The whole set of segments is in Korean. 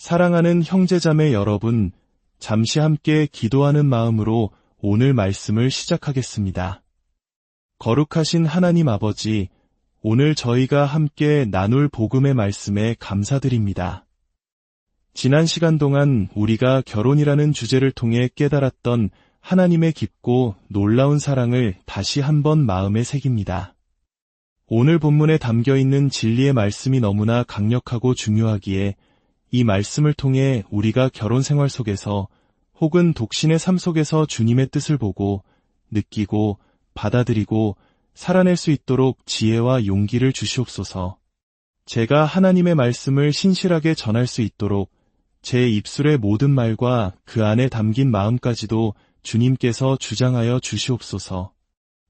사랑하는 형제자매 여러분, 잠시 함께 기도하는 마음으로 오늘 말씀을 시작하겠습니다. 거룩하신 하나님 아버지, 오늘 저희가 함께 나눌 복음의 말씀에 감사드립니다. 지난 시간 동안 우리가 결혼이라는 주제를 통해 깨달았던 하나님의 깊고 놀라운 사랑을 다시 한번 마음에 새깁니다. 오늘 본문에 담겨있는 진리의 말씀이 너무나 강력하고 중요하기에 이 말씀을 통해 우리가 결혼 생활 속에서 혹은 독신의 삶 속에서 주님의 뜻을 보고 느끼고 받아들이고 살아낼 수 있도록 지혜와 용기를 주시옵소서. 제가 하나님의 말씀을 신실하게 전할 수 있도록 제 입술의 모든 말과 그 안에 담긴 마음까지도 주님께서 주장하여 주시옵소서.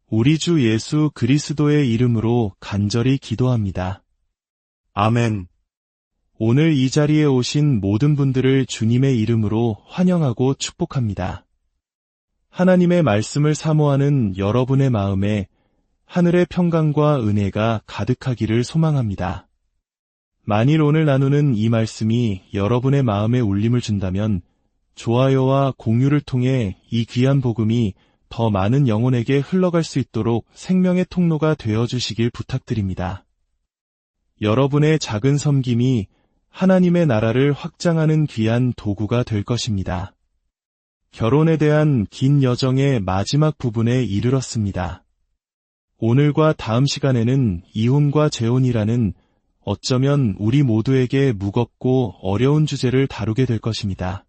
우리 주 예수 그리스도의 이름으로 간절히 기도합니다. 아멘. 오늘 이 자리에 오신 모든 분들을 주님의 이름으로 환영하고 축복합니다. 하나님의 말씀을 사모하는 여러분의 마음에 하늘의 평강과 은혜가 가득하기를 소망합니다. 만일 오늘 나누는 이 말씀이 여러분의 마음에 울림을 준다면 좋아요와 공유를 통해 이 귀한 복음이 더 많은 영혼에게 흘러갈 수 있도록 생명의 통로가 되어주시길 부탁드립니다. 여러분의 작은 섬김이 하나님의 나라를 확장하는 귀한 도구가 될 것입니다. 결혼에 대한 긴 여정의 마지막 부분에 이르렀습니다. 오늘과 다음 시간에는 이혼과 재혼이라는 어쩌면 우리 모두에게 무겁고 어려운 주제를 다루게 될 것입니다.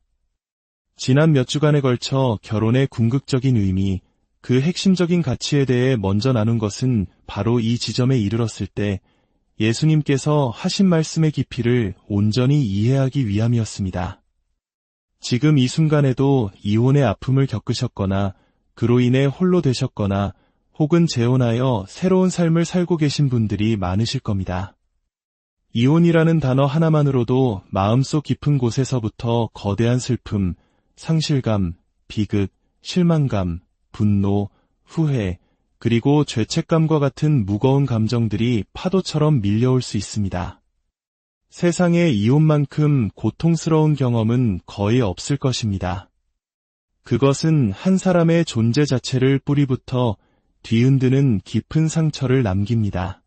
지난 몇 주간에 걸쳐 결혼의 궁극적인 의미, 그 핵심적인 가치에 대해 먼저 나눈 것은 바로 이 지점에 이르렀을 때 예수님께서 하신 말씀의 깊이를 온전히 이해하기 위함이었습니다. 지금 이 순간에도 이혼의 아픔을 겪으셨거나 그로 인해 홀로 되셨거나 혹은 재혼하여 새로운 삶을 살고 계신 분들이 많으실 겁니다. 이혼이라는 단어 하나만으로도 마음속 깊은 곳에서부터 거대한 슬픔, 상실감, 비극, 실망감, 분노, 후회, 그리고 죄책감과 같은 무거운 감정들이 파도처럼 밀려올 수 있습니다. 세상에 이혼만큼 고통스러운 경험은 거의 없을 것입니다. 그것은 한 사람의 존재 자체를 뿌리부터 뒤흔드는 깊은 상처를 남깁니다.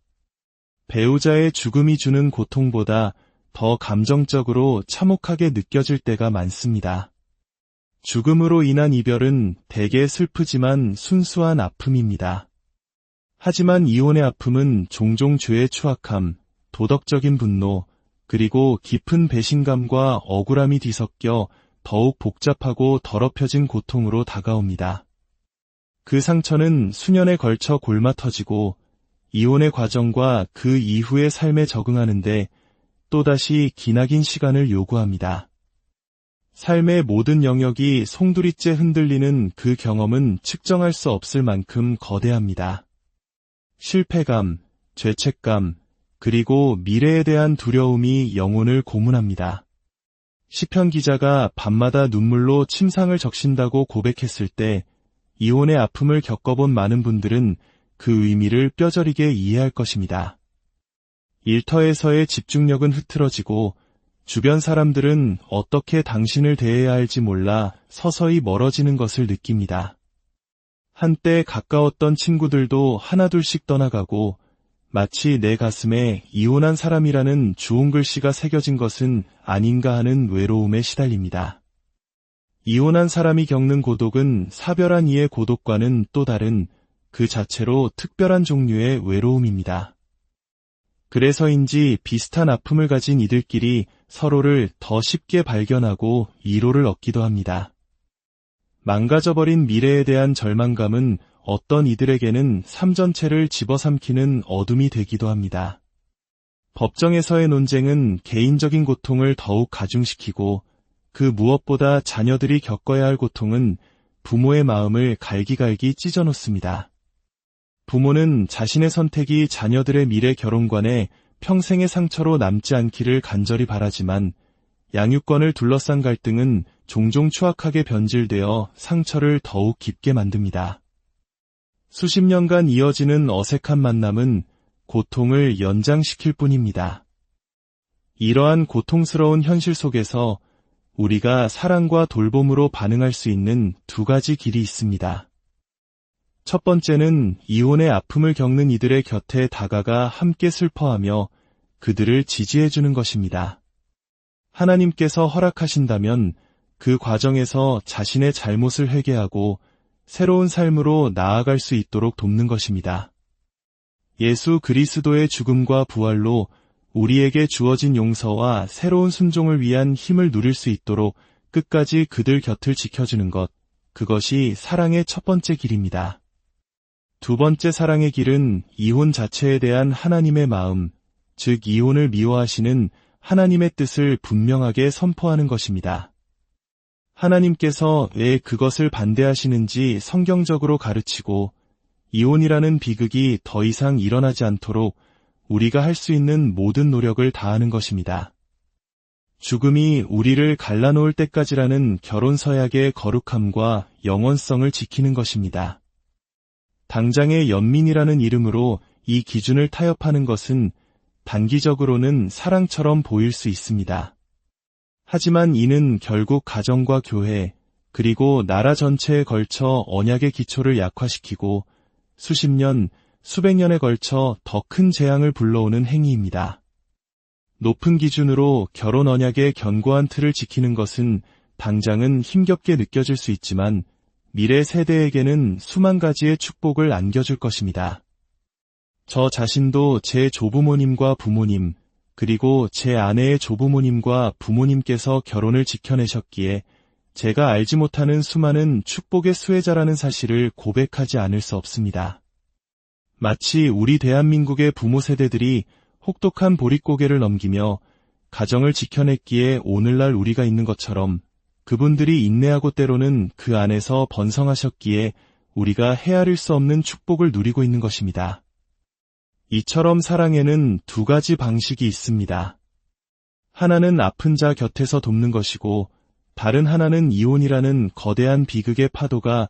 배우자의 죽음이 주는 고통보다 더 감정적으로 참혹하게 느껴질 때가 많습니다. 죽음으로 인한 이별은 대개 슬프지만 순수한 아픔입니다. 하지만 이혼의 아픔은 종종 죄의 추악함, 도덕적인 분노, 그리고 깊은 배신감과 억울함이 뒤섞여 더욱 복잡하고 더럽혀진 고통으로 다가옵니다. 그 상처는 수년에 걸쳐 골마 터지고 이혼의 과정과 그 이후의 삶에 적응하는데 또다시 기나긴 시간을 요구합니다. 삶의 모든 영역이 송두리째 흔들리는 그 경험은 측정할 수 없을 만큼 거대합니다. 실패감, 죄책감, 그리고 미래에 대한 두려움이 영혼을 고문합니다. 시편 기자가 밤마다 눈물로 침상을 적신다고 고백했을 때 이혼의 아픔을 겪어본 많은 분들은 그 의미를 뼈저리게 이해할 것입니다. 일터에서의 집중력은 흐트러지고 주변 사람들은 어떻게 당신을 대해야 할지 몰라 서서히 멀어지는 것을 느낍니다. 한때 가까웠던 친구들도 하나둘씩 떠나가고 마치 내 가슴에 이혼한 사람이라는 주홍 글씨가 새겨진 것은 아닌가 하는 외로움에 시달립니다. 이혼한 사람이 겪는 고독은 사별한 이의 고독과는 또 다른 그 자체로 특별한 종류의 외로움입니다. 그래서인지 비슷한 아픔을 가진 이들끼리 서로를 더 쉽게 발견하고 위로를 얻기도 합니다. 망가져버린 미래에 대한 절망감은 어떤 이들에게는 삶 전체를 집어삼키는 어둠이 되기도 합니다. 법정에서의 논쟁은 개인적인 고통을 더욱 가중시키고 그 무엇보다 자녀들이 겪어야 할 고통은 부모의 마음을 갈기갈기 찢어놓습니다. 부모는 자신의 선택이 자녀들의 미래 결혼관에 평생의 상처로 남지 않기를 간절히 바라지만 양육권을 둘러싼 갈등은 종종 추악하게 변질되어 상처를 더욱 깊게 만듭니다. 수십 년간 이어지는 어색한 만남은 고통을 연장시킬 뿐입니다. 이러한 고통스러운 현실 속에서 우리가 사랑과 돌봄으로 반응할 수 있는 두 가지 길이 있습니다. 첫 번째는 이혼의 아픔을 겪는 이들의 곁에 다가가 함께 슬퍼하며 그들을 지지해주는 것입니다. 하나님께서 허락하신다면 그 과정에서 자신의 잘못을 회개하고 새로운 삶으로 나아갈 수 있도록 돕는 것입니다. 예수 그리스도의 죽음과 부활로 우리에게 주어진 용서와 새로운 순종을 위한 힘을 누릴 수 있도록 끝까지 그들 곁을 지켜주는 것, 그것이 사랑의 첫 번째 길입니다. 두 번째 사랑의 길은 이혼 자체에 대한 하나님의 마음, 즉 이혼을 미워하시는 하나님의 뜻을 분명하게 선포하는 것입니다. 하나님께서 왜 그것을 반대하시는지 성경적으로 가르치고 이혼이라는 비극이 더 이상 일어나지 않도록 우리가 할 수 있는 모든 노력을 다하는 것입니다. 죽음이 우리를 갈라놓을 때까지라는 결혼 서약의 거룩함과 영원성을 지키는 것입니다. 당장의 연민이라는 이름으로 이 기준을 타협하는 것은 단기적으로는 사랑처럼 보일 수 있습니다. 하지만 이는 결국 가정과 교회, 그리고 나라 전체에 걸쳐 언약의 기초를 약화시키고 수십 년, 수백 년에 걸쳐 더 큰 재앙을 불러오는 행위입니다. 높은 기준으로 결혼 언약의 견고한 틀을 지키는 것은 당장은 힘겹게 느껴질 수 있지만 미래 세대에게는 수만 가지의 축복을 안겨줄 것입니다. 저 자신도 제 조부모님과 부모님, 그리고 제 아내의 조부모님과 부모님께서 결혼을 지켜내셨기에 제가 알지 못하는 수많은 축복의 수혜자라는 사실을 고백하지 않을 수 없습니다. 마치 우리 대한민국의 부모 세대들이 혹독한 보릿고개를 넘기며 가정을 지켜냈기에 오늘날 우리가 있는 것처럼 그분들이 인내하고 때로는 그 안에서 번성하셨기에 우리가 헤아릴 수 없는 축복을 누리고 있는 것입니다. 이처럼 사랑에는 두 가지 방식이 있습니다. 하나는 아픈 자 곁에서 돕는 것이고 다른 하나는 이혼이라는 거대한 비극의 파도가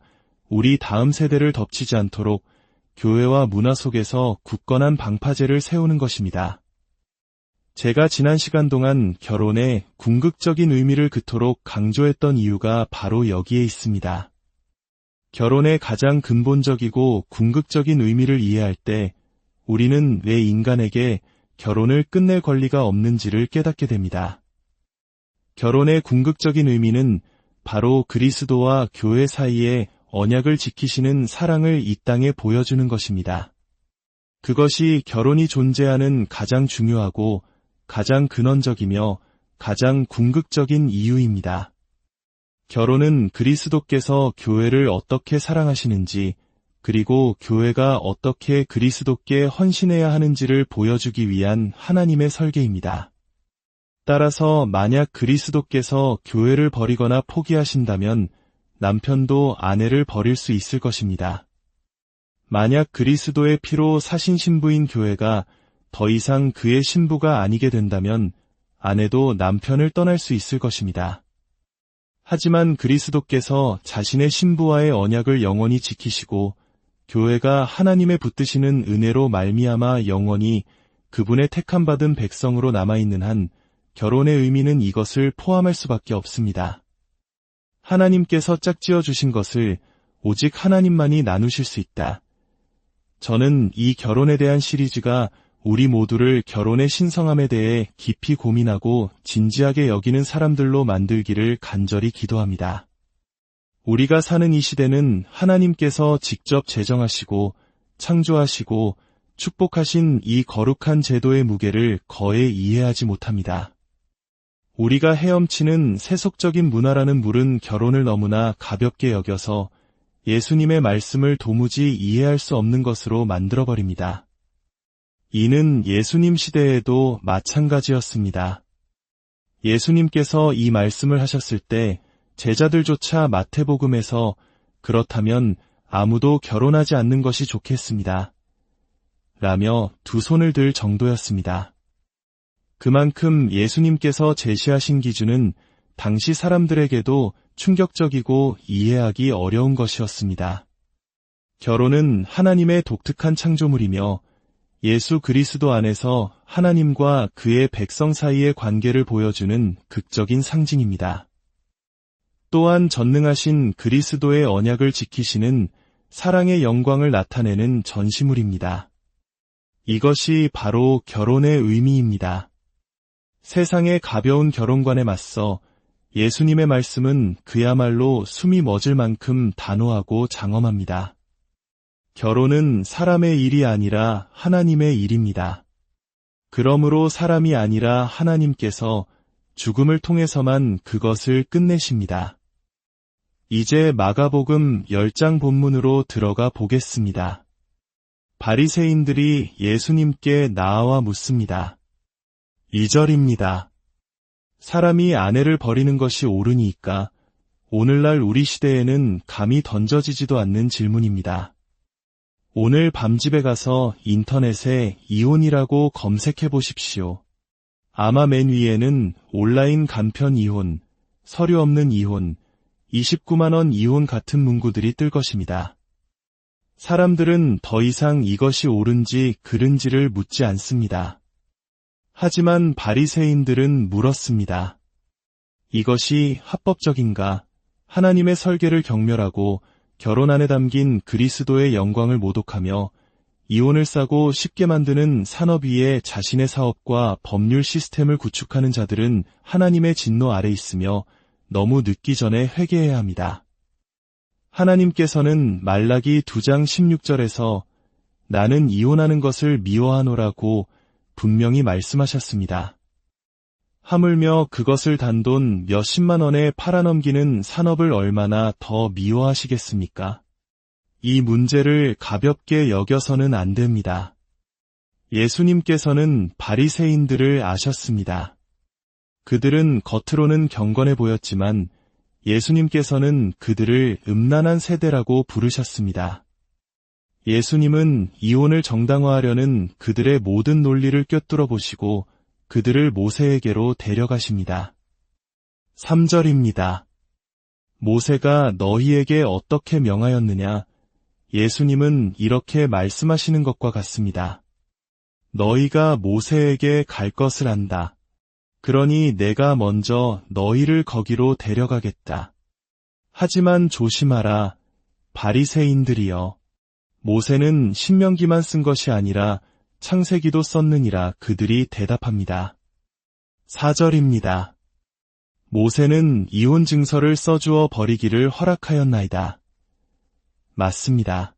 우리 다음 세대를 덮치지 않도록 교회와 문화 속에서 굳건한 방파제를 세우는 것입니다. 제가 지난 시간 동안 결혼에 궁극적인 의미를 그토록 강조했던 이유가 바로 여기에 있습니다. 결혼의 가장 근본적이고 궁극적인 의미를 이해할 때 우리는 왜 인간에게 결혼을 끝낼 권리가 없는지를 깨닫게 됩니다. 결혼의 궁극적인 의미는 바로 그리스도와 교회 사이에 언약을 지키시는 사랑을 이 땅에 보여주는 것입니다. 그것이 결혼이 존재하는 가장 중요하고 가장 근원적이며 가장 궁극적인 이유입니다. 결혼은 그리스도께서 교회를 어떻게 사랑하시는지 그리고 교회가 어떻게 그리스도께 헌신해야 하는지를 보여주기 위한 하나님의 설계입니다. 따라서 만약 그리스도께서 교회를 버리거나 포기하신다면 남편도 아내를 버릴 수 있을 것입니다. 만약 그리스도의 피로 사신 신부인 교회가 더 이상 그의 신부가 아니게 된다면 아내도 남편을 떠날 수 있을 것입니다. 하지만 그리스도께서 자신의 신부와의 언약을 영원히 지키시고 교회가 하나님의 붙드시는 은혜로 말미암아 영원히 그분의 택함받은 백성으로 남아있는 한 결혼의 의미는 이것을 포함할 수밖에 없습니다. 하나님께서 짝지어 주신 것을 오직 하나님만이 나누실 수 있다. 저는 이 결혼에 대한 시리즈가 우리 모두를 결혼의 신성함에 대해 깊이 고민하고 진지하게 여기는 사람들로 만들기를 간절히 기도합니다. 우리가 사는 이 시대는 하나님께서 직접 제정하시고 창조하시고 축복하신 이 거룩한 제도의 무게를 거의 이해하지 못합니다. 우리가 헤엄치는 세속적인 문화라는 물은 결혼을 너무나 가볍게 여겨서 예수님의 말씀을 도무지 이해할 수 없는 것으로 만들어버립니다. 이는 예수님 시대에도 마찬가지였습니다. 예수님께서 이 말씀을 하셨을 때 제자들조차 마태복음에서 그렇다면 아무도 결혼하지 않는 것이 좋겠습니다. 라며 두 손을 들 정도였습니다. 그만큼 예수님께서 제시하신 기준은 당시 사람들에게도 충격적이고 이해하기 어려운 것이었습니다. 결혼은 하나님의 독특한 창조물이며 예수 그리스도 안에서 하나님과 그의 백성 사이의 관계를 보여주는 극적인 상징입니다. 또한 전능하신 그리스도의 언약을 지키시는 사랑의 영광을 나타내는 전시물입니다. 이것이 바로 결혼의 의미입니다. 세상의 가벼운 결혼관에 맞서 예수님의 말씀은 그야말로 숨이 멎을 만큼 단호하고 장엄합니다. 결혼은 사람의 일이 아니라 하나님의 일입니다. 그러므로 사람이 아니라 하나님께서 죽음을 통해서만 그것을 끝내십니다. 이제 마가복음 10장 본문으로 들어가 보겠습니다. 바리새인들이 예수님께 나아와 묻습니다. 2절입니다. 사람이 아내를 버리는 것이 옳으니까? 오늘날 우리 시대에는 감히 던져지지도 않는 질문입니다. 오늘 밤집에 가서 인터넷에 이혼이라고 검색해 보십시오. 아마 맨 위에는 온라인 간편 이혼, 서류 없는 이혼, 29만 원 이혼 같은 문구들이 뜰 것입니다. 사람들은 더 이상 이것이 옳은지 그른지를 묻지 않습니다. 하지만 바리새인들은 물었습니다. 이것이 합법적인가? 하나님의 설계를 경멸하고 결혼 안에 담긴 그리스도의 영광을 모독하며 이혼을 싸고 쉽게 만드는 산업 위에 자신의 사업과 법률 시스템을 구축하는 자들은 하나님의 진노 아래 있으며 너무 늦기 전에 회개해야 합니다. 하나님께서는 말라기 2장 16절에서 나는 이혼하는 것을 미워하노라고 분명히 말씀하셨습니다. 하물며 그것을 단돈 몇십만 원에 팔아넘기는 산업을 얼마나 더 미워하시겠습니까? 이 문제를 가볍게 여겨서는 안 됩니다. 예수님께서는 바리새인들을 아셨습니다. 그들은 겉으로는 경건해 보였지만 예수님께서는 그들을 음란한 세대라고 부르셨습니다. 예수님은 이혼을 정당화하려는 그들의 모든 논리를 꿰뚫어 보시고 그들을 모세에게로 데려가십니다. 3절입니다. 모세가 너희에게 어떻게 명하였느냐? 예수님은 이렇게 말씀하시는 것과 같습니다. 너희가 모세에게 갈 것을 안다. 그러니 내가 먼저 너희를 거기로 데려가겠다. 하지만 조심하라. 바리새인들이여. 모세는 신명기만 쓴 것이 아니라 창세기도 썼느니라 그들이 대답합니다. 4절입니다. 모세는 이혼 증서를 써주어 버리기를 허락하였나이다. 맞습니다.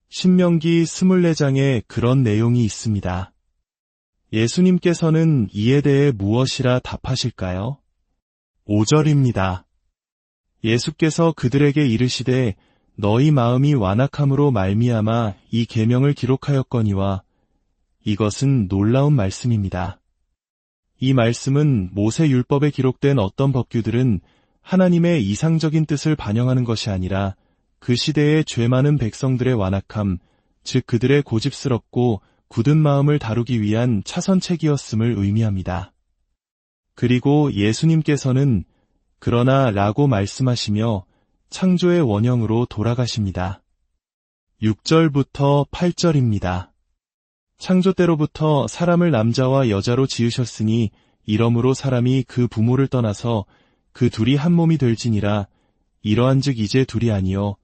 신명기 24장에 그런 내용이 있습니다. 예수님께서는 이에 대해 무엇이라 답하실까요? 5절입니다. 예수께서 그들에게 이르시되 너희 마음이 완악함으로 말미암아 이 계명을 기록하였거니와 이것은 놀라운 말씀입니다. 이 말씀은 모세 율법에 기록된 어떤 법규들은 하나님의 이상적인 뜻을 반영하는 것이 아니라 그 시대의 죄 많은 백성들의 완악함, 즉 그들의 고집스럽고 굳은 마음을 다루기 위한 차선책이었음을 의미합니다. 그리고 예수님께서는 그러나 라고 말씀하시며 창조의 원형으로 돌아가십니다. 6절부터 8절입니다. 창조 때로부터 사람을 남자와 여자로 지으셨으니 이러므로 사람이 그 부모를 떠나서 그 둘이 한 몸이 될지니라. 이러한즉 이제 둘이 아니요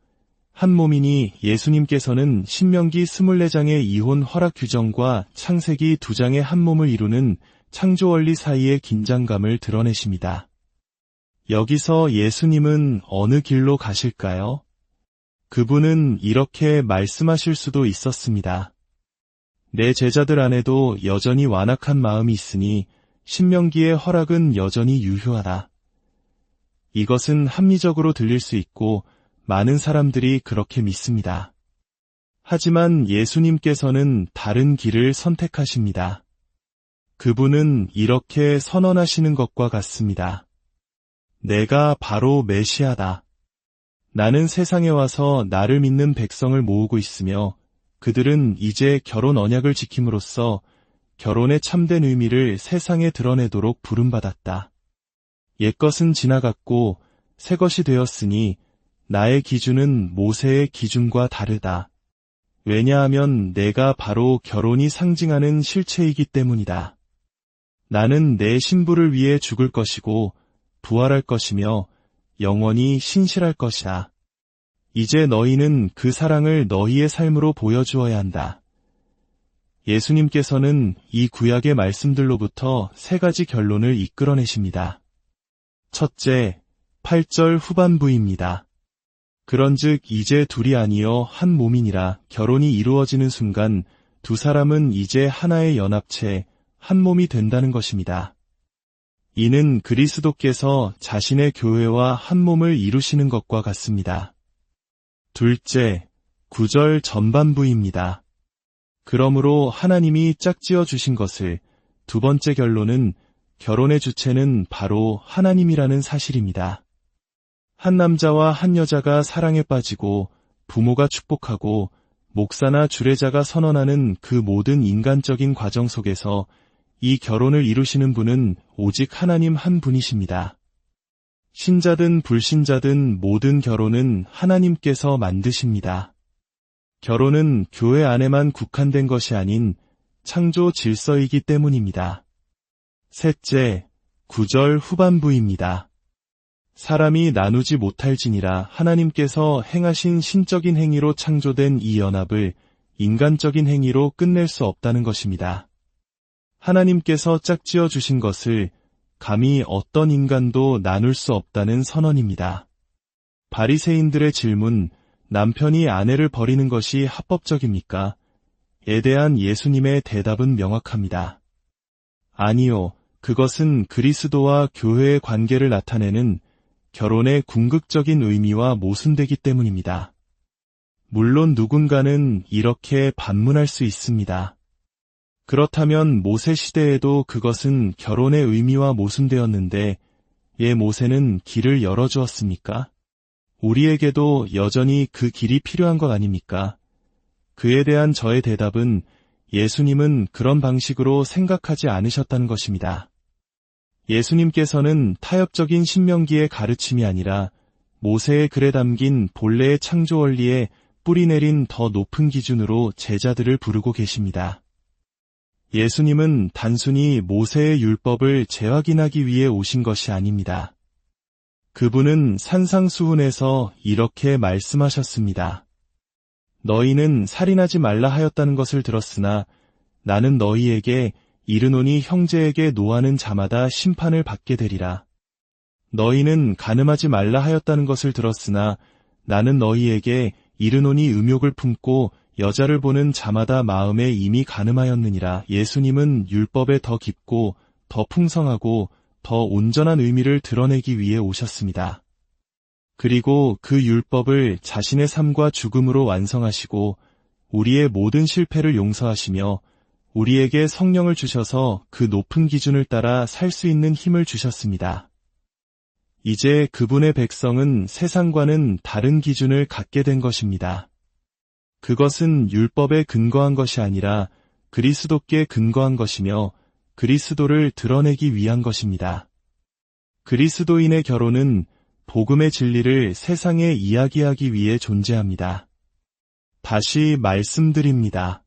한 몸이니 예수님께서는 신명기 24장의 이혼 허락 규정과 창세기 2장의 한 몸을 이루는 창조 원리 사이의 긴장감을 드러내십니다. 여기서 예수님은 어느 길로 가실까요? 그분은 이렇게 말씀하실 수도 있었습니다. 내 제자들 안에도 여전히 완악한 마음이 있으니 신명기의 허락은 여전히 유효하다. 이것은 합리적으로 들릴 수 있고 많은 사람들이 그렇게 믿습니다. 하지만 예수님께서는 다른 길을 선택하십니다. 그분은 이렇게 선언하시는 것과 같습니다. 내가 바로 메시아다. 나는 세상에 와서 나를 믿는 백성을 모으고 있으며 그들은 이제 결혼 언약을 지킴으로써 결혼의 참된 의미를 세상에 드러내도록 부름받았다. 옛것은 지나갔고 새것이 되었으니 나의 기준은 모세의 기준과 다르다. 왜냐하면 내가 바로 결혼이 상징하는 실체이기 때문이다. 나는 내 신부를 위해 죽을 것이고 부활할 것이며 영원히 신실할 것이다. 이제 너희는 그 사랑을 너희의 삶으로 보여주어야 한다. 예수님께서는 이 구약의 말씀들로부터 세 가지 결론을 이끌어내십니다. 첫째, 8절 후반부입니다. 그런즉 이제 둘이 아니여 한 몸이니라. 결혼이 이루어지는 순간 두 사람은 이제 하나의 연합체, 한 몸이 된다는 것입니다. 이는 그리스도께서 자신의 교회와 한 몸을 이루시는 것과 같습니다. 둘째, 9절 전반부입니다. 그러므로 하나님이 짝지어 주신 것을, 두 번째 결론은 결혼의 주체는 바로 하나님이라는 사실입니다. 한 남자와 한 여자가 사랑에 빠지고 부모가 축복하고 목사나 주례자가 선언하는 그 모든 인간적인 과정 속에서 이 결혼을 이루시는 분은 오직 하나님 한 분이십니다. 신자든 불신자든 모든 결혼은 하나님께서 만드십니다. 결혼은 교회 안에만 국한된 것이 아닌 창조 질서이기 때문입니다. 셋째, 9절 후반부입니다. 사람이 나누지 못할지니라. 하나님께서 행하신 신적인 행위로 창조된 이 연합을 인간적인 행위로 끝낼 수 없다는 것입니다. 하나님께서 짝지어 주신 것을 감히 어떤 인간도 나눌 수 없다는 선언입니다. 바리새인들의 질문, 남편이 아내를 버리는 것이 합법적입니까? 에 대한 예수님의 대답은 명확합니다. 아니요, 그것은 그리스도와 교회의 관계를 나타내는 결혼의 궁극적인 의미와 모순되기 때문입니다. 물론 누군가는 이렇게 반문할 수 있습니다. 그렇다면 모세 시대에도 그것은 결혼의 의미와 모순되었는데 예, 모세는 길을 열어주었습니까? 우리에게도 여전히 그 길이 필요한 것 아닙니까? 그에 대한 저의 대답은 예수님은 그런 방식으로 생각하지 않으셨다는 것입니다. 예수님께서는 타협적인 신명기의 가르침이 아니라 모세의 글에 담긴 본래의 창조 원리에 뿌리내린 더 높은 기준으로 제자들을 부르고 계십니다. 예수님은 단순히 모세의 율법을 재확인하기 위해 오신 것이 아닙니다. 그분은 산상수훈에서 이렇게 말씀하셨습니다. 너희는 살인하지 말라 하였다는 것을 들었으나 나는 너희에게 이르노니 형제에게 노하는 자마다 심판을 받게 되리라. 너희는 간음하지 말라 하였다는 것을 들었으나 나는 너희에게 이르노니 음욕을 품고 여자를 보는 자마다 마음에 이미 간음하였느니라. 예수님은 율법에 더 깊고 더 풍성하고 더 온전한 의미를 드러내기 위해 오셨습니다. 그리고 그 율법을 자신의 삶과 죽음으로 완성하시고 우리의 모든 실패를 용서하시며 우리에게 성령을 주셔서 그 높은 기준을 따라 살 수 있는 힘을 주셨습니다. 이제 그분의 백성은 세상과는 다른 기준을 갖게 된 것입니다. 그것은 율법에 근거한 것이 아니라 그리스도께 근거한 것이며 그리스도를 드러내기 위한 것입니다. 그리스도인의 결혼은 복음의 진리를 세상에 이야기하기 위해 존재합니다. 다시 말씀드립니다.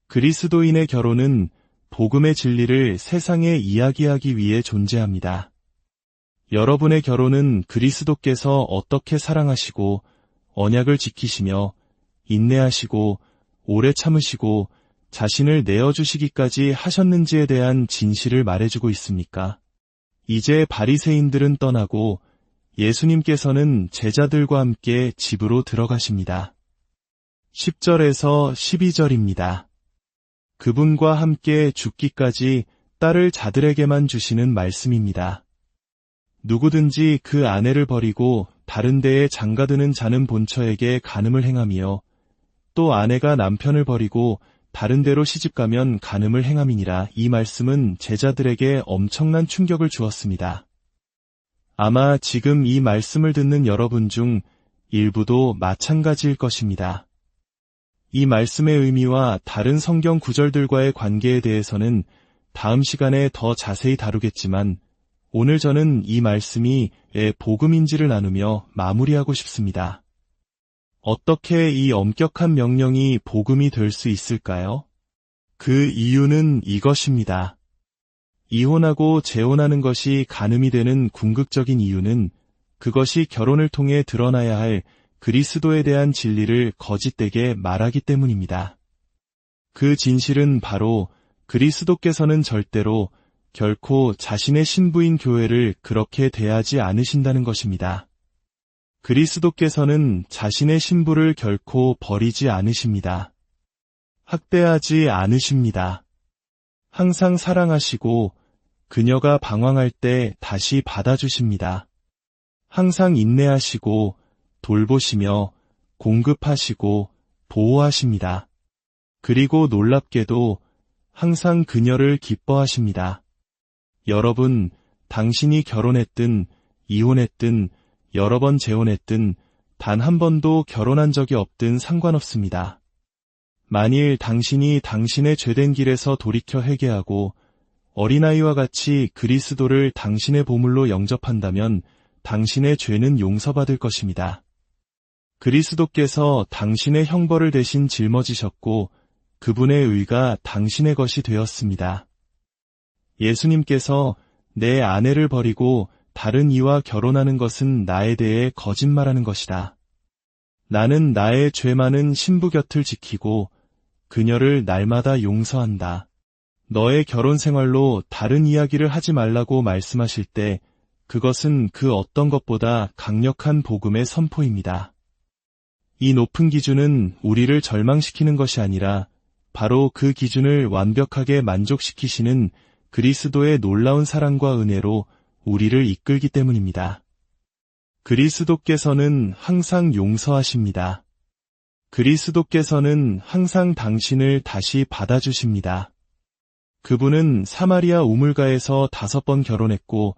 그리스도인의 결혼은 복음의 진리를 세상에 이야기하기 위해 존재합니다. 여러분의 결혼은 그리스도께서 어떻게 사랑하시고 언약을 지키시며 인내하시고 오래 참으시고 자신을 내어주시기까지 하셨는지에 대한 진실을 말해주고 있습니까? 이제 바리새인들은 떠나고 예수님께서는 제자들과 함께 집으로 들어가십니다. 10절에서 12절입니다. 그분과 함께 죽기까지 딸을 자들에게만 주시는 말씀입니다. 누구든지 그 아내를 버리고 다른 데에 장가드는 자는 본처에게 간음을 행하며 또 아내가 남편을 버리고 다른 데로 시집가면 간음을 행함이니라. 이 말씀은 제자들에게 엄청난 충격을 주었습니다. 아마 지금 이 말씀을 듣는 여러분 중 일부도 마찬가지일 것입니다. 이 말씀의 의미와 다른 성경 구절들과의 관계에 대해서는 다음 시간에 더 자세히 다루겠지만 오늘 저는 이 말씀이 왜 복음인지를 나누며 마무리하고 싶습니다. 어떻게 이 엄격한 명령이 복음이 될 수 있을까요? 그 이유는 이것입니다. 이혼하고 재혼하는 것이 간음이 되는 궁극적인 이유는 그것이 결혼을 통해 드러나야 할 그리스도에 대한 진리를 거짓되게 말하기 때문입니다. 그 진실은 바로 그리스도께서는 절대로 결코 자신의 신부인 교회를 그렇게 대하지 않으신다는 것입니다. 그리스도께서는 자신의 신부를 결코 버리지 않으십니다. 학대하지 않으십니다. 항상 사랑하시고 그녀가 방황할 때 다시 받아주십니다. 항상 인내하시고 돌보시며 공급하시고 보호하십니다. 그리고 놀랍게도 항상 그녀를 기뻐하십니다. 여러분, 당신이 결혼했든 이혼했든 여러 번 재혼했든 단 한 번도 결혼한 적이 없든 상관없습니다. 만일 당신이 당신의 죄된 길에서 돌이켜 회개하고 어린아이와 같이 그리스도를 당신의 보물로 영접한다면 당신의 죄는 용서받을 것입니다. 그리스도께서 당신의 형벌을 대신 짊어지셨고 그분의 의가 당신의 것이 되었습니다. 예수님께서 내 아내를 버리고 다른 이와 결혼하는 것은 나에 대해 거짓말하는 것이다. 나는 나의 죄 많은 신부 곁을 지키고 그녀를 날마다 용서한다. 너의 결혼 생활로 다른 이야기를 하지 말라고 말씀하실 때 그것은 그 어떤 것보다 강력한 복음의 선포입니다. 이 높은 기준은 우리를 절망시키는 것이 아니라 바로 그 기준을 완벽하게 만족시키시는 그리스도의 놀라운 사랑과 은혜로 우리를 이끌기 때문입니다. 그리스도께서는 항상 용서하십니다. 그리스도께서는 항상 당신을 다시 받아주십니다. 그분은 사마리아 우물가에서 5번 결혼했고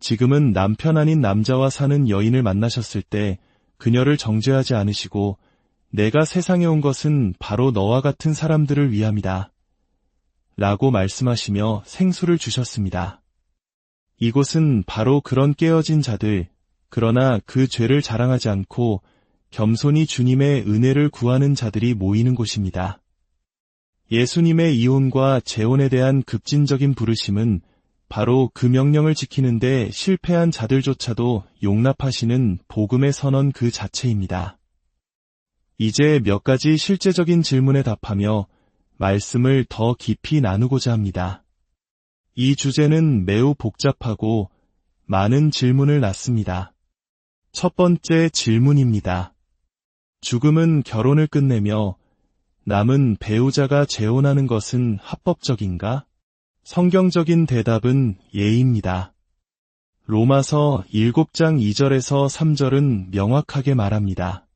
지금은 남편 아닌 남자와 사는 여인을 만나셨을 때 그녀를 정죄하지 않으시고 내가 세상에 온 것은 바로 너와 같은 사람들을 위함이다. 라고 말씀하시며 생수를 주셨습니다. 이곳은 바로 그런 깨어진 자들, 그러나 그 죄를 자랑하지 않고 겸손히 주님의 은혜를 구하는 자들이 모이는 곳입니다. 예수님의 이혼과 재혼에 대한 급진적인 부르심은 바로 그 명령을 지키는데 실패한 자들조차도 용납하시는 복음의 선언 그 자체입니다. 이제 몇 가지 실제적인 질문에 답하며 말씀을 더 깊이 나누고자 합니다. 이 주제는 매우 복잡하고 많은 질문을 낳습니다. 첫 번째 질문입니다. 죽음은 결혼을 끝내며 남은 배우자가 재혼하는 것은 합법적인가? 성경적인 대답은 예입니다. 로마서 7장 2절에서 3절은 명확하게 말합니다.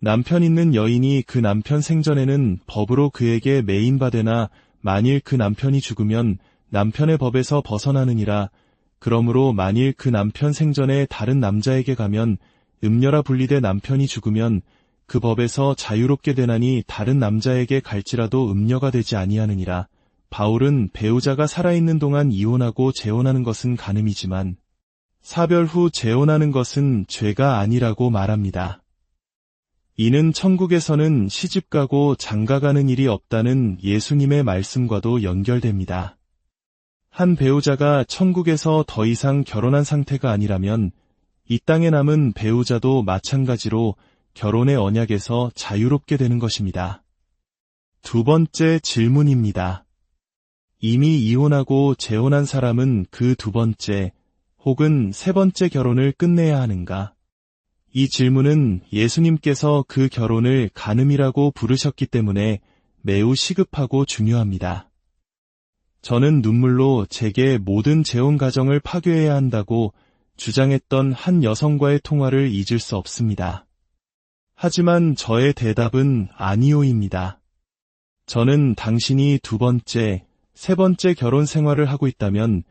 남편 있는 여인이 그 남편 생전에는 법으로 그에게 매인받으나 만일 그 남편이 죽으면 남편의 법에서 벗어나느니라. 그러므로 만일 그 남편 생전에 다른 남자에게 가면 음녀라 분리돼 남편이 죽으면 그 법에서 자유롭게 되나니 다른 남자에게 갈지라도 음녀가 되지 아니하느니라. 바울은 배우자가 살아있는 동안 이혼하고 재혼하는 것은 간음이지만 사별 후 재혼하는 것은 죄가 아니라고 말합니다. 이는 천국에서는 시집가고 장가가는 일이 없다는 예수님의 말씀과도 연결됩니다. 한 배우자가 천국에서 더 이상 결혼한 상태가 아니라면 이 땅에 남은 배우자도 마찬가지로 결혼의 언약에서 자유롭게 되는 것입니다. 두 번째 질문입니다. 이미 이혼하고 재혼한 사람은 그 두 번째 혹은 세 번째 결혼을 끝내야 하는가? 이 질문은 예수님께서 그 결혼을 간음이라고 부르셨기 때문에 매우 시급하고 중요합니다. 저는 눈물로 제게 모든 재혼 가정을 파괴해야 한다고 주장했던 한 여성과의 통화를 잊을 수 없습니다. 하지만 저의 대답은 아니오입니다. 저는 당신이 두 번째, 세 번째 결혼 생활을 하고 있다면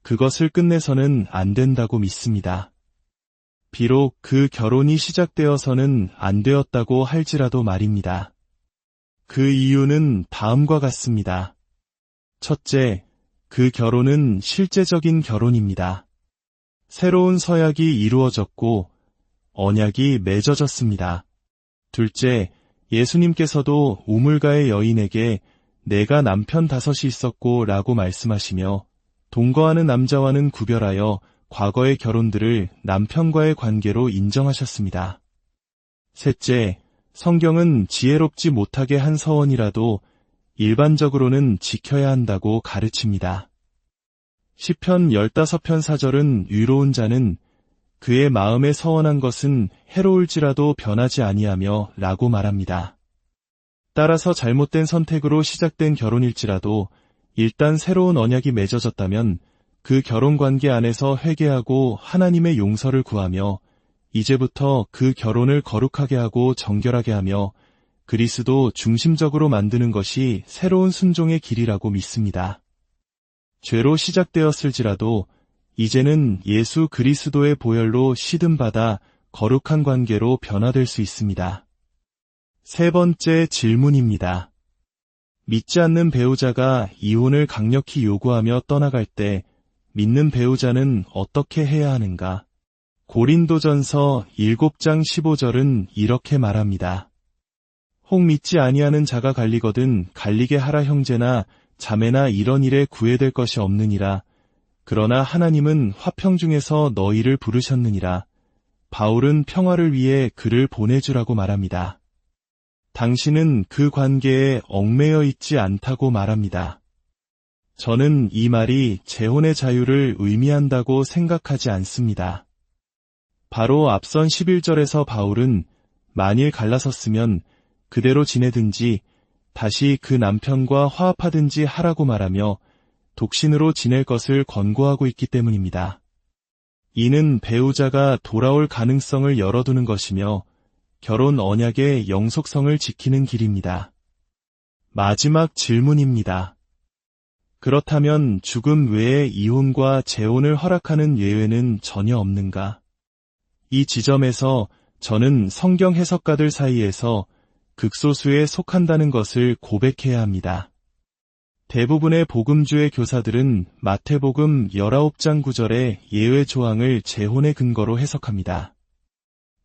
그것을 끝내서는 안 된다고 믿습니다. 비록 그 결혼이 시작되어서는 안 되었다고 할지라도 말입니다. 그 이유는 다음과 같습니다. 첫째, 그 결혼은 실제적인 결혼입니다. 새로운 서약이 이루어졌고 언약이 맺어졌습니다. 둘째, 예수님께서도 우물가의 여인에게 내가 남편 5이 있었고 라고 말씀하시며 동거하는 남자와는 구별하여 과거의 결혼들을 남편과의 관계로 인정하셨습니다. 셋째, 성경은 지혜롭지 못하게 한 서원이라도 일반적으로는 지켜야 한다고 가르칩니다. 시편 15편 4절은 의로운 자는 그의 마음에 서원한 것은 해로울지라도 변하지 아니하며 라고 말합니다. 따라서 잘못된 선택으로 시작된 결혼일지라도 일단 새로운 언약이 맺어졌다면 그 결혼관계 안에서 회개하고 하나님의 용서를 구하며 이제부터 그 결혼을 거룩하게 하고 정결하게 하며 그리스도 중심적으로 만드는 것이 새로운 순종의 길이라고 믿습니다. 죄로 시작되었을지라도 이제는 예수 그리스도의 보혈로 시듬받아 거룩한 관계로 변화될 수 있습니다. 세 번째 질문입니다. 믿지 않는 배우자가 이혼을 강력히 요구하며 떠나갈 때 믿는 배우자는 어떻게 해야 하는가? 고린도전서 7장 15절은 이렇게 말합니다. 혹 믿지 아니하는 자가 갈리거든 갈리게 하라 형제나 자매나 이런 일에 구애될 것이 없느니라. 그러나 하나님은 화평 중에서 너희를 부르셨느니라. 바울은 평화를 위해 그를 보내주라고 말합니다. 당신은 그 관계에 얽매여 있지 않다고 말합니다. 저는 이 말이 재혼의 자유를 의미한다고 생각하지 않습니다. 바로 앞선 11절에서 바울은 만일 갈라섰으면 그대로 지내든지 다시 그 남편과 화합하든지 하라고 말하며 독신으로 지낼 것을 권고하고 있기 때문입니다. 이는 배우자가 돌아올 가능성을 열어두는 것이며 결혼 언약의 영속성을 지키는 길입니다. 마지막 질문입니다. 그렇다면 죽음 외에 이혼과 재혼을 허락하는 예외는 전혀 없는가? 이 지점에서 저는 성경 해석가들 사이에서 극소수에 속한다는 것을 고백해야 합니다. 대부분의 복음주의 교사들은 마태복음 19장 9절의 예외 조항을 재혼의 근거로 해석합니다.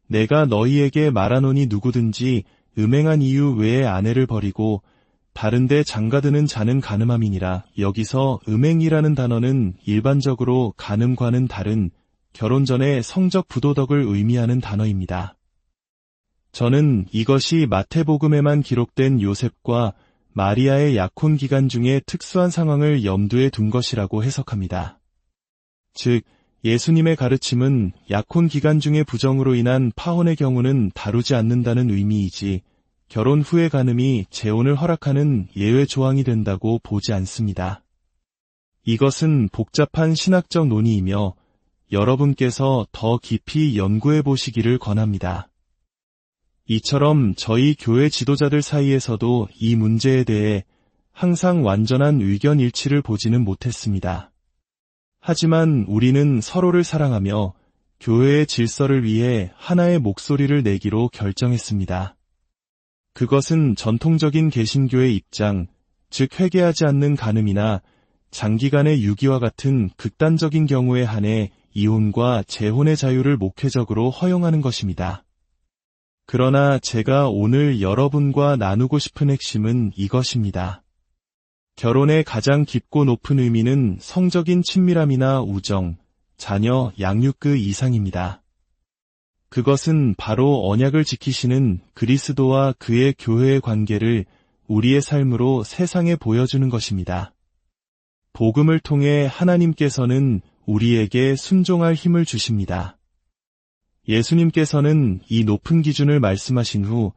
내가 너희에게 말하노니 누구든지 음행한 이유 외에 아내를 버리고 다른데 장가드는 자는 간음함이니라. 여기서 음행이라는 단어는 일반적으로 간음과는 다른 결혼 전의 성적 부도덕을 의미하는 단어입니다. 저는 이것이 마태복음에만 기록된 요셉과 마리아의 약혼 기간 중에 특수한 상황을 염두에 둔 것이라고 해석합니다. 즉, 예수님의 가르침은 약혼 기간 중의 부정으로 인한 파혼의 경우는 다루지 않는다는 의미이지 결혼 후의 간음이 재혼을 허락하는 예외 조항이 된다고 보지 않습니다. 이것은 복잡한 신학적 논의이며 여러분께서 더 깊이 연구해 보시기를 권합니다. 이처럼 저희 교회 지도자들 사이에서도 이 문제에 대해 항상 완전한 의견 일치를 보지는 못했습니다. 하지만 우리는 서로를 사랑하며 교회의 질서를 위해 하나의 목소리를 내기로 결정했습니다. 그것은 전통적인 개신교의 입장, 즉 회개하지 않는 간음이나 장기간의 유기와 같은 극단적인 경우에 한해 이혼과 재혼의 자유를 목회적으로 허용하는 것입니다. 그러나 제가 오늘 여러분과 나누고 싶은 핵심은 이것입니다. 결혼의 가장 깊고 높은 의미는 성적인 친밀함이나 우정, 자녀, 양육 그 이상입니다. 그것은 바로 언약을 지키시는 그리스도와 그의 교회의 관계를 우리의 삶으로 세상에 보여주는 것입니다. 복음을 통해 하나님께서는 우리에게 순종할 힘을 주십니다. 예수님께서는 이 높은 기준을 말씀하신 후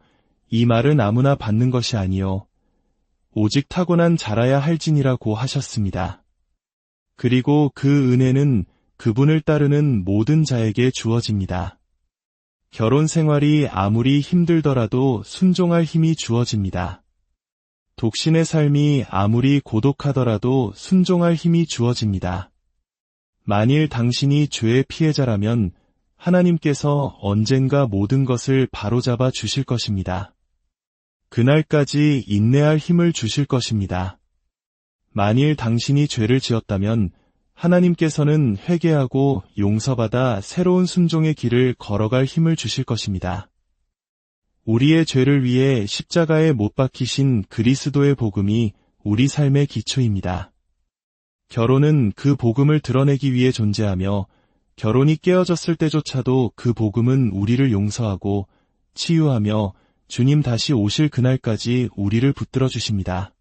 이 말은 아무나 받는 것이 아니요 오직 타고난 자라야 할지니라고 하셨습니다. 그리고 그 은혜는 그분을 따르는 모든 자에게 주어집니다. 결혼 생활이 아무리 힘들더라도 순종할 힘이 주어집니다. 독신의 삶이 아무리 고독하더라도 순종할 힘이 주어집니다. 만일 당신이 죄의 피해자라면 하나님께서 언젠가 모든 것을 바로잡아 주실 것입니다. 그날까지 인내할 힘을 주실 것입니다. 만일 당신이 죄를 지었다면 하나님께서는 회개하고 용서받아 새로운 순종의 길을 걸어갈 힘을 주실 것입니다. 우리의 죄를 위해 십자가에 못 박히신 그리스도의 복음이 우리 삶의 기초입니다. 결혼은 그 복음을 드러내기 위해 존재하며 결혼이 깨어졌을 때조차도 그 복음은 우리를 용서하고 치유하며 주님 다시 오실 그날까지 우리를 붙들어 주십니다.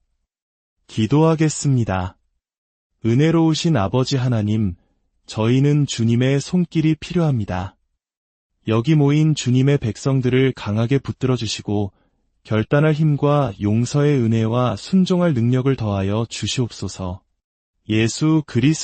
기도하겠습니다. 은혜로우신 아버지 하나님, 저희는 주님의 손길이 필요합니다. 여기 모인 주님의 백성들을 강하게 붙들어 주시고 결단할 힘과 용서의 은혜와 순종할 능력을 더하여 주시옵소서. 예수 그리스도